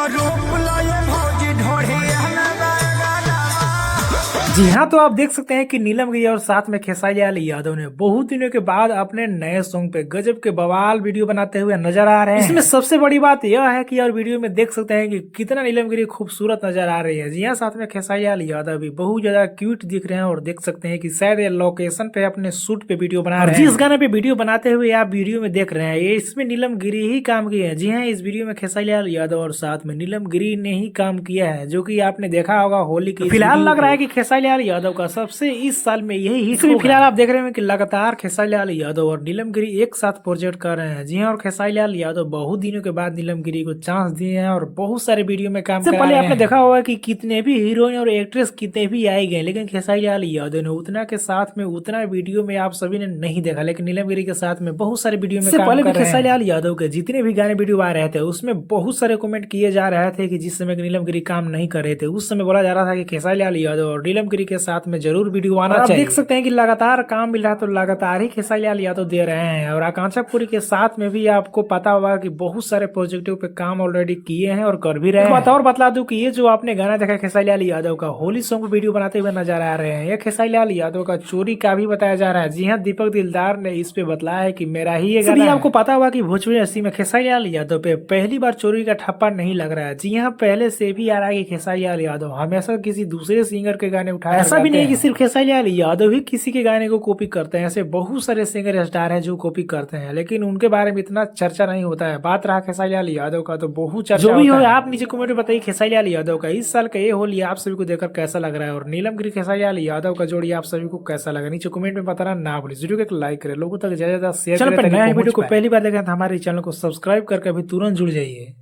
तो रूप लाए भौजी ढोढ़ी जी हाँ, तो आप देख सकते हैं कि नीलम गिरी और साथ में खेसारी लाल यादव ने बहुत दिनों के बाद अपने नए सॉन्ग पे गजब के बवाल वीडियो बनाते हुए नजर आ रहे हैं। इसमें सबसे बड़ी बात यह है कि यार वीडियो में देख सकते हैं कि कितना नीलम गिरी खूबसूरत नजर आ रही है। जी हाँ, साथ में खेसारी लाल यादव भी बहुत ज्यादा क्यूट दिख रहे हैं और देख सकते हैं कि शायद ये लोकेशन पे अपने शूट पे वीडियो बना रहे हैं। जिस गाने पे वीडियो बनाते हुए आप वीडियो में देख रहे हैं, ये इसमें नीलम गिरी ही काम की है। जी हाँ, इस वीडियो में खेसारी लाल यादव और साथ में नीलम गिरी ने ही काम किया है, जो कि आपने देखा होगा होली की। फिलहाल लग रहा है कि खेसारी लाल यादव का सबसे इस साल में यही हिट होगा। फिलहाल आप देख रहे हैं कि लगातार खेसारी लाल यादव और नीलम गिरी एक साथ प्रोजेक्ट कर रहे हैं। जी हाँ, और खेसारी लाल यादव बहुत दिनों के बाद नीलम गिरी को चांस दिए हैं और बहुत सारे वीडियो में काम कर रहे हैं। पहले आपने देखा होगा कि कितने भी हीरोइन और एक्ट्रेस कितने भी आए गए, लेकिन खेसारी लाल यादव ने उतना के साथ में उतना वीडियो में आप सभी ने नहीं देखा, लेकिन नीलम गिरी के साथ में बहुत सारे वीडियो में काम कर रहे हैं। खेसारी लाल यादव के जितने भी गाने वीडियो आ रहे थे उसमें बहुत सारे कमेंट किए जा रहे थे कि जिस समय नीलम गिरी काम नहीं कर रहे थे उस समय बोला जा रहा था कि खेसारी लाल यादव और नीलम गिरी के साथ में जरूर वीडियो आना चाहिए। देख सकते हैं कि लगातार काम मिल रहा है तो लगातार ही खेसारी लाल यादव दे रहे हैं। और आकांक्षा पुरी के साथ में भी आपको पता होगा कि बहुत सारे प्रोजेक्टों पे काम ऑलरेडी किए हैं और कर भी रहे हैं। बात और बतला दूं कि ये जो आपने गाना देखा खेसारी लाल यादव का होली सॉन्ग वीडियो बनाते हुए नजर आ रहे हैं, ये खेसारी लाल यादव का चोरी का भी बताया जा रहा है। जी हाँ, दीपक दिलदार ने इस पे बतलाया है कि मेरा ही ये गाना है। आपको पता होगा कि भोजपुरी इंडस्ट्री में खेसारी लाल यादव पे पहली बार चोरी का ठप्पा नहीं लग रहा है। जी हाँ, पहले से भी आ रहा है कि खेसारी लाल यादव हमेशा किसी दूसरे सिंगर के गाने उठाया। ऐसा भी नहीं कि सिर्फ खेसारी लाल यादव ही किसी के गाने को कॉपी करते हैं, ऐसे बहुत सारे सिंगर स्टार हैं जो कॉपी करते हैं, लेकिन उनके बारे में इतना चर्चा नहीं होता है। बात रहा खेसारी लाल यादव का तो बहुत चर्चा जो भी हो। आप नीचे कमेंट में बताइए खेसारी लाल यादव का इस साल का ये होली आप सभी को देखकर कैसा लग रहा है, और नीलम गिरी खेसारी लाल यादव का जोड़ी आप सभी को कैसा लगा नीचे कमेंट में बताना ना भूलिए। वीडियो को एक लाइक करें, लोगों तक ज्यादा शेयर करें। नए वीडियो को पहली बार देखें तो हमारे चैनल को सब्सक्राइब करके अभी तुरंत जुड़ जाइए।